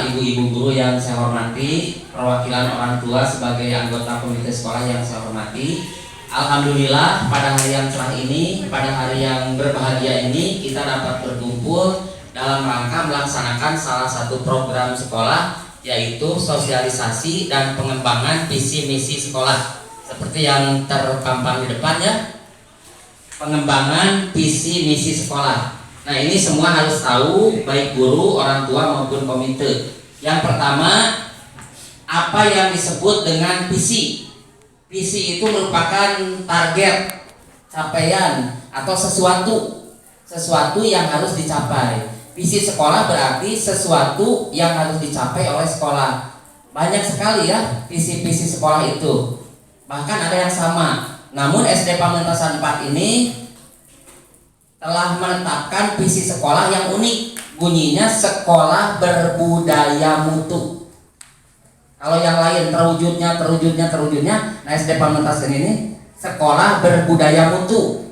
Bapak, Ibu-ibu guru yang saya hormati, perwakilan orang tua sebagai anggota komite sekolah yang saya hormati. Alhamdulillah pada hari yang cerah ini, pada hari yang berbahagia ini, kita dapat berkumpul dalam rangka melaksanakan salah satu program sekolah, yaitu sosialisasi dan pengembangan visi misi sekolah. Seperti yang terpampang di depannya, pengembangan visi misi sekolah. Nah, ini semua harus tahu, baik guru, orang tua maupun komite. Yang pertama, apa yang disebut dengan visi? Visi itu merupakan target, capaian, atau sesuatu yang harus dicapai. Visi sekolah berarti sesuatu yang harus dicapai oleh sekolah. Banyak sekali ya visi-visi sekolah itu. Bahkan ada yang sama. Namun SD Pamentasan 4 ini telah menetapkan visi sekolah yang unik. Bunyinya sekolah berbudaya mutu. Kalau yang lain terwujudnya, nah SD Pamentasan ini sekolah berbudaya mutu.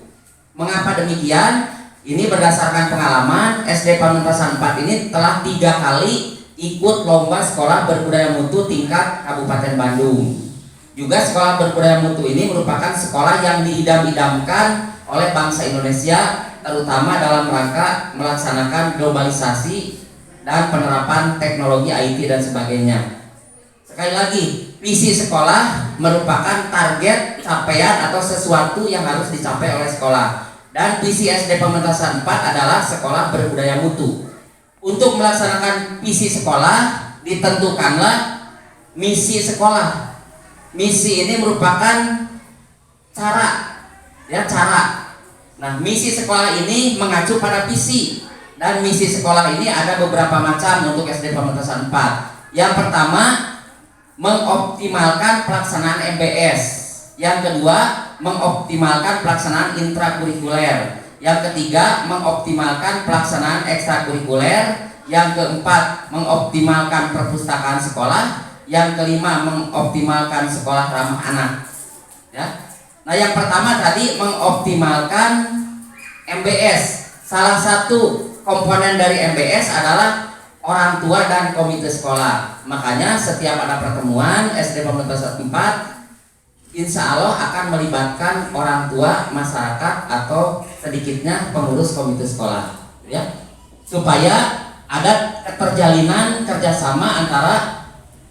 Mengapa demikian? Ini berdasarkan pengalaman, SD Pamentasan 4 ini telah 3 kali ikut lomba sekolah berbudaya mutu tingkat Kabupaten Bandung. Juga sekolah berbudaya mutu ini merupakan sekolah yang diidam-idamkan oleh bangsa Indonesia, terutama dalam rangka melaksanakan globalisasi dan penerapan teknologi IT dan sebagainya. Sekali lagi, visi sekolah merupakan target, capaian atau sesuatu yang harus dicapai oleh sekolah. Dan visi SD Pamentasan 4 adalah sekolah berbudaya mutu. Untuk melaksanakan visi sekolah, ditentukanlah misi sekolah. Misi ini merupakan cara. Nah, misi sekolah ini mengacu pada visi. Dan misi sekolah ini ada beberapa macam untuk SD Pamentasan 4. Yang pertama, mengoptimalkan pelaksanaan MBS. Yang kedua, mengoptimalkan pelaksanaan intrakurikuler. Yang ketiga, mengoptimalkan pelaksanaan ekstrakurikuler. Yang keempat, mengoptimalkan perpustakaan sekolah. Yang kelima, mengoptimalkan sekolah ramah anak. Ya. Nah, yang pertama tadi mengoptimalkan MBS. Salah satu komponen dari MBS adalah orang tua dan komite sekolah. Makanya setiap ada pertemuan SD Pamentasan 4, insya Allah akan melibatkan orang tua, masyarakat, atau sedikitnya pengurus komite sekolah, ya, supaya ada keterjalinan kerjasama antara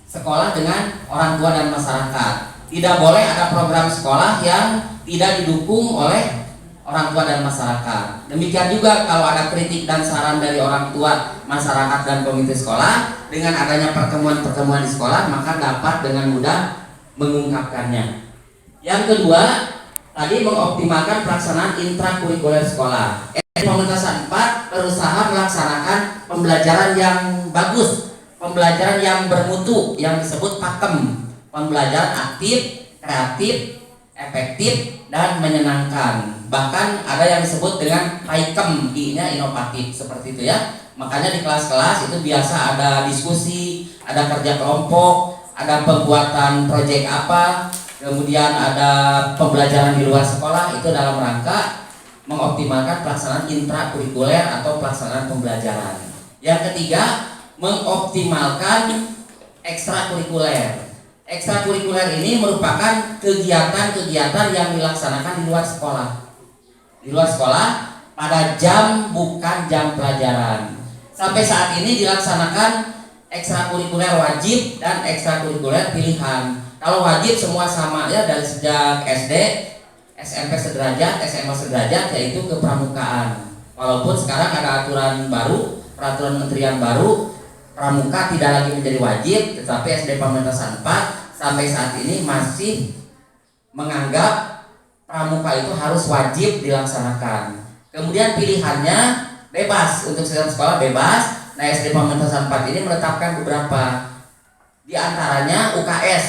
sekolah dengan orang tua dan masyarakat. Tidak boleh ada program sekolah yang tidak didukung oleh orang tua dan masyarakat. Demikian juga kalau ada kritik dan saran dari orang tua, masyarakat, dan komite sekolah, dengan adanya pertemuan-pertemuan di sekolah, maka dapat dengan mudah mengungkapkannya. Yang kedua, tadi mengoptimalkan pelaksanaan intrakurikuler sekolah. SD Pamentasan 4 berusaha melaksanakan pembelajaran yang bagus, pembelajaran yang bermutu, yang disebut pakem. Pembelajaran aktif, kreatif, efektif, dan menyenangkan. Bahkan ada yang disebut dengan PAIKEM, I-nya inovatif, seperti itu ya. Makanya di kelas-kelas itu biasa ada diskusi, ada kerja kelompok, ada pembuatan proyek apa, kemudian ada pembelajaran di luar sekolah. Itu dalam rangka mengoptimalkan pelaksanaan intrakurikuler atau pelaksanaan pembelajaran. Yang ketiga, mengoptimalkan ekstrakurikuler. Ekstrakurikuler ini merupakan kegiatan-kegiatan yang dilaksanakan di luar sekolah. Di luar sekolah pada jam bukan jam pelajaran. Sampai saat ini dilaksanakan ekstrakurikuler wajib dan ekstrakurikuler pilihan. Kalau wajib semua sama ya, dari sejak SD, SMP sederajat, SMA sederajat, yaitu kepramukaan. Walaupun sekarang ada aturan baru, peraturan menterian baru, pramuka tidak lagi menjadi wajib, tetapi SD Pamentasan 4 sampai saat ini masih menganggap pramuka itu harus wajib dilaksanakan. Kemudian pilihannya bebas, untuk sistem sekolah bebas. Nah, SD Pamentasan 4 ini menetapkan beberapa, di antaranya UKS.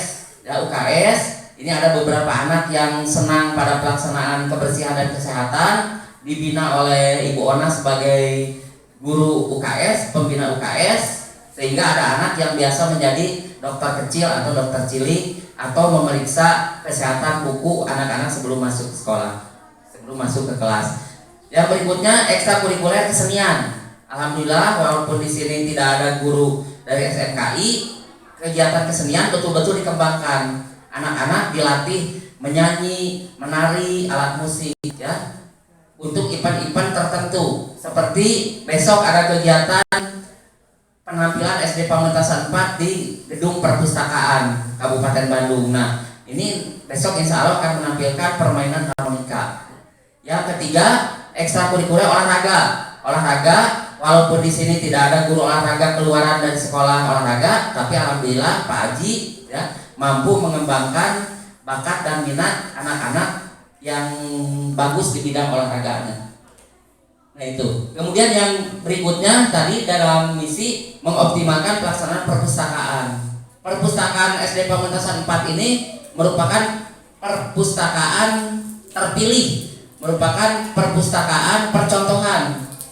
Ya, UKS ini ada beberapa anak yang senang pada pelaksanaan kebersihan dan kesehatan, dibina oleh Ibu Ona sebagai guru UKS, pembina UKS, sehingga ada anak yang biasa menjadi dokter kecil atau dokter cilik, atau memeriksa kesehatan buku anak-anak sebelum masuk ke sekolah, sebelum masuk ke kelas. Yang berikutnya ekstrakurikuler kesenian. Alhamdulillah, walaupun di sini tidak ada guru dari SMKI, kegiatan kesenian betul-betul dikembangkan. Anak-anak dilatih menyanyi, menari, alat musik ya, untuk event-event tertentu. Seperti besok ada kegiatan penampilan SD Pamentasan 4 di Gedung Perpustakaan Kabupaten Bandung. Nah, ini besok insya Allah akan menampilkan permainan harmonika. Yang ketiga, ekstrakurikuler olahraga. Olahraga, walaupun di sini tidak ada guru olahraga keluaran dari sekolah olahraga, tapi alhamdulillah Pak Haji ya mampu mengembangkan bakat dan minat anak-anak yang bagus di bidang olahraganya. Nah itu. Kemudian yang berikutnya tadi dalam misi mengoptimalkan pelaksanaan perpustakaan. Perpustakaan SD Pamentasan 4 ini merupakan perpustakaan terpilih, merupakan perpustakaan percontohan.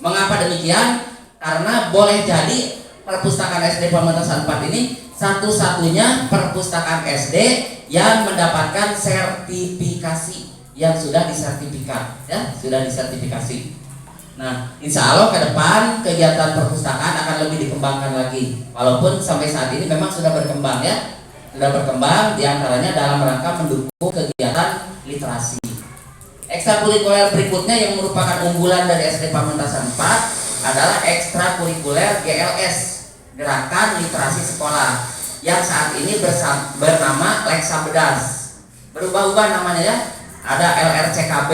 Mengapa demikian? Karena boleh jadi perpustakaan SD Pamentasan 4 ini satu-satunya perpustakaan SD yang mendapatkan sertifikasi, yang sudah disertifikat ya, sudah disertifikasi. Nah, insya Allah ke depan kegiatan perpustakaan akan lebih dikembangkan lagi. Walaupun sampai saat ini memang sudah berkembang ya, sudah berkembang diantaranya dalam rangka mendukung kegiatan literasi. Ekstrakurikuler berikutnya yang merupakan unggulan dari SD Pamentasan 4 adalah ekstrakurikuler GLS, Gerakan Literasi Sekolah, yang saat ini bernama Leksa Bedas. Berubah-ubah namanya ya. Ada LRCKB,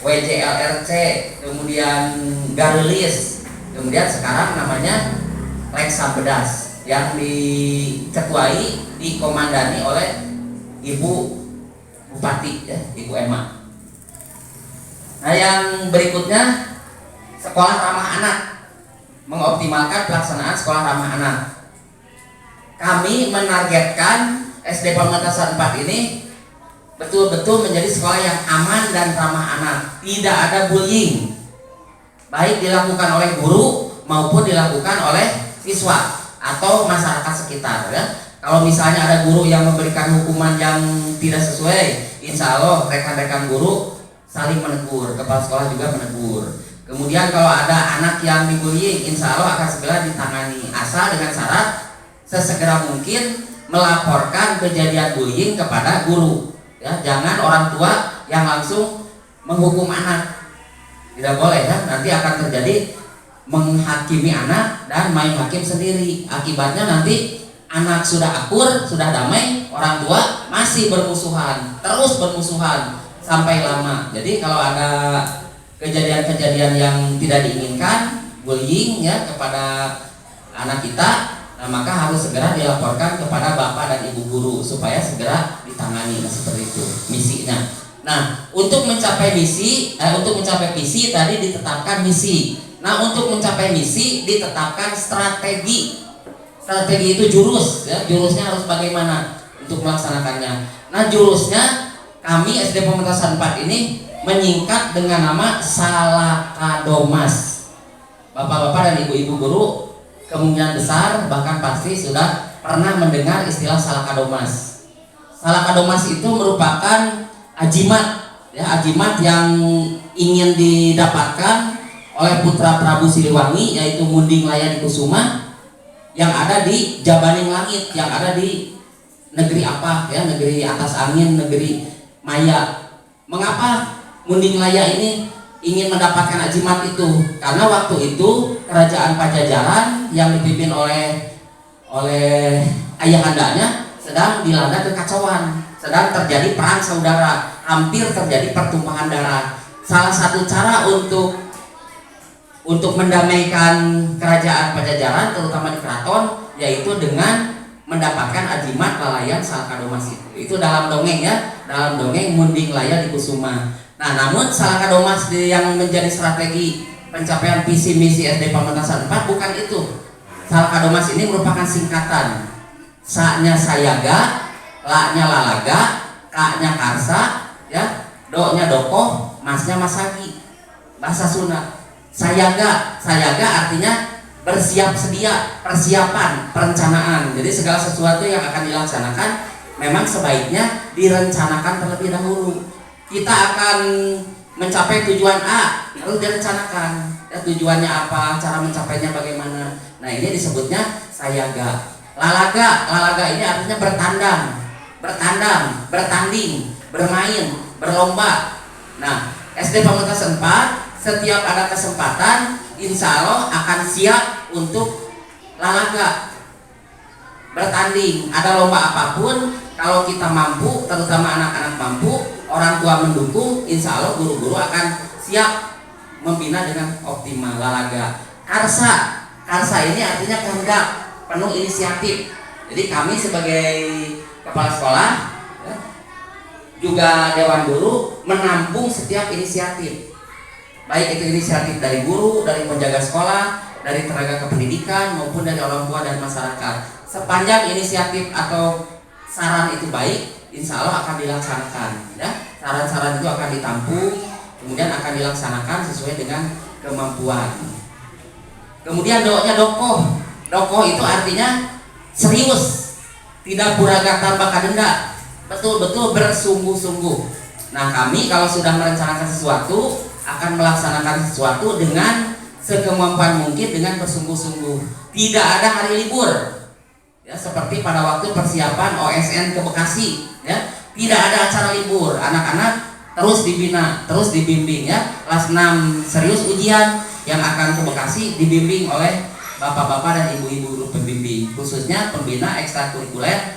WJLRC, kemudian Garulis, kemudian sekarang namanya Leksa Bedas, yang diketuai, dikomandani oleh Ibu Bupati ya, Ibu Emma. Nah, yang berikutnya sekolah ramah anak, mengoptimalkan pelaksanaan sekolah ramah anak. Kami menargetkan SD Pamentasan 4 ini betul-betul menjadi sekolah yang aman dan ramah anak, tidak ada bullying, baik dilakukan oleh guru maupun dilakukan oleh siswa atau masyarakat sekitar ya. Kalau misalnya ada guru yang memberikan hukuman yang tidak sesuai, insya Allah rekan-rekan guru saling menegur, kepala sekolah juga menegur. Kemudian kalau ada anak yang dibully, insya Allah akan segera ditangani, asal dengan syarat sesegera mungkin melaporkan kejadian bullying kepada guru ya. Jangan orang tua yang langsung menghukum anak, tidak boleh ya, nanti akan terjadi menghakimi anak dan main hakim sendiri. Akibatnya nanti anak sudah akur, sudah damai, orang tua masih bermusuhan, terus bermusuhan sampai lama. Jadi kalau ada kejadian-kejadian yang tidak diinginkan, bullying ya kepada anak kita, nah maka harus segera dilaporkan kepada bapak dan ibu guru supaya segera ditangani. Nah, seperti itu misinya. Nah, untuk mencapai misi, untuk mencapai visi tadi ditetapkan misi. Nah, untuk mencapai misi ditetapkan strategi. Strategi itu jurus ya, jurusnya harus bagaimana untuk melaksanakannya. Nah, jurusnya kami SD Pamentasan 4 ini menyingkat dengan nama Salakadomas. Bapak-bapak dan ibu-ibu guru kemungkinan besar bahkan pasti sudah pernah mendengar istilah Salakadomas. Salakadomas itu merupakan ajimat ya, ajimat yang ingin didapatkan oleh putra Prabu Siliwangi, yaitu Munding Laya Kusuma, yang ada di Jabaning Langit, yang ada di negeri apa ya, negeri atas angin, negeri Maya. Mengapa Munding Laya ini ingin mendapatkan ajimat itu? Karena waktu itu kerajaan Pajajaran yang dipimpin oleh ayahandanya sedang dilanda kekacauan, sedang terjadi perang saudara, hampir terjadi pertumpahan darah. Salah satu cara untuk mendamaikan kerajaan Pajajaran, terutama di keraton, yaitu dengan mendapatkan ajimat lalayan Salakadomas itu dalam dongeng ya, dalam dongeng Munding Laya Kusuma. Nah, namun Salakadomas yang menjadi strategi pencapaian visi misi SD Pamentasan 4 bukan itu. Salakadomas ini merupakan singkatan. Sa-nya sayaga, la-nya lalaga, ka-nya karsa, ya, do-nya dokoh, mas-nya masagi. Bahasa Sunda. Sayaga artinya bersiap sedia, persiapan, perencanaan. Jadi segala sesuatu yang akan dilaksanakan memang sebaiknya direncanakan terlebih dahulu. Kita akan mencapai tujuan A, harus direncanakan ya, tujuannya apa, cara mencapainya bagaimana. Nah, ini disebutnya sayaga. Lalaga ini artinya bertanding, bermain, berlomba. Nah, SD Fakultas 4 setiap ada kesempatan insya Allah akan siap untuk lalaga, bertanding. Ada lomba apapun, kalau kita mampu, terutama anak-anak mampu, orang tua mendukung, insya Allah guru-guru akan siap membina dengan optimal. Lalaga. Karsa ini artinya kehendak, penuh inisiatif. Jadi kami sebagai kepala sekolah juga dewan guru menampung setiap inisiatif, baik itu inisiatif dari guru, dari penjaga sekolah, dari tenaga kependidikan maupun dari orang tua dan masyarakat. Sepanjang inisiatif atau saran itu baik, insya Allah akan dilaksanakan. Ya, saran-saran itu akan ditampung, kemudian akan dilaksanakan sesuai dengan kemampuan. Kemudian doanya dokoh. Dokoh itu artinya serius, tidak pura-pura tanpa kadenda, betul-betul bersungguh-sungguh. Nah, kami kalau sudah merencanakan sesuatu akan melaksanakan sesuatu dengan sekemampuan mungkin, dengan bersungguh-sungguh. Tidak ada hari libur. Ya, seperti pada waktu persiapan OSN ke Bekasi, ya, tidak ada acara libur. Anak-anak terus dibina, terus dibimbing, ya. Kelas 6 serius ujian, yang akan ke Bekasi dibimbing oleh bapak-bapak dan ibu-ibu guru pembimbing, khususnya pembina ekstrakurikuler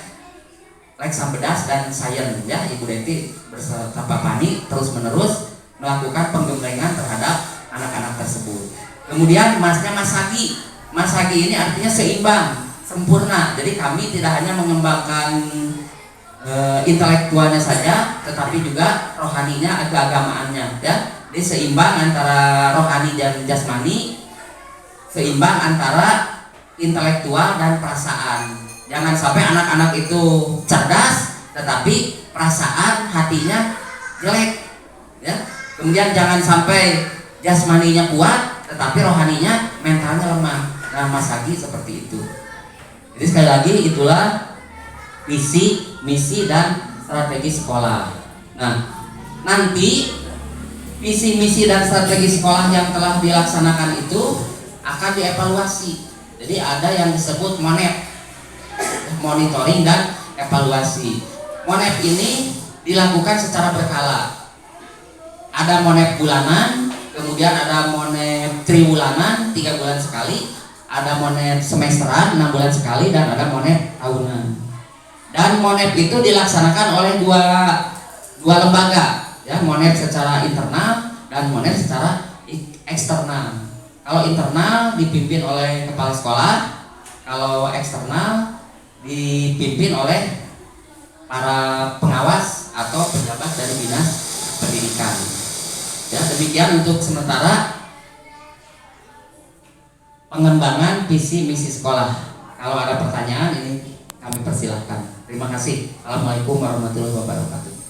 Leksa Bedas dan Sains, ya. Ibu Deti beserta Pak Pani terus menerus melakukan penggemblengan terhadap anak-anak tersebut. Kemudian masnya Masagi. Masagi ini artinya seimbang, sempurna. Jadi kami tidak hanya mengembangkan intelektualnya saja, tetapi juga rohaninya, keagamaannya, ya. Jadi seimbang antara rohani dan jasmani, seimbang antara intelektual dan perasaan. Jangan sampai anak-anak itu cerdas tetapi perasaan hatinya jelek, ya. Kemudian jangan sampai jasmaninya kuat tetapi rohaninya, mentalnya lemah. Nah, Masagi seperti itu. Jadi sekali lagi itulah visi, misi dan strategi sekolah. Nah, nanti visi, misi dan strategi sekolah yang telah dilaksanakan itu akan dievaluasi. Jadi ada yang disebut MONEP, monitoring dan evaluasi. MONEP ini dilakukan secara berkala. Ada MONEP bulanan, kemudian ada MONEP triwulanan 3 bulan sekali, ada MONEP semesteran 6 bulan sekali, dan ada MONEP tahunan. Dan MONEP itu dilaksanakan oleh dua lembaga, ya, MONEP secara internal dan MONEP secara eksternal. Kalau internal dipimpin oleh kepala sekolah, kalau eksternal dipimpin oleh para pengawas atau pejabat dari dinas pendidikan. Ya, demikian untuk sementara pengembangan visi misi sekolah. Kalau ada pertanyaan ini kami persilahkan. Terima kasih. Assalamualaikum warahmatullahi wabarakatuh.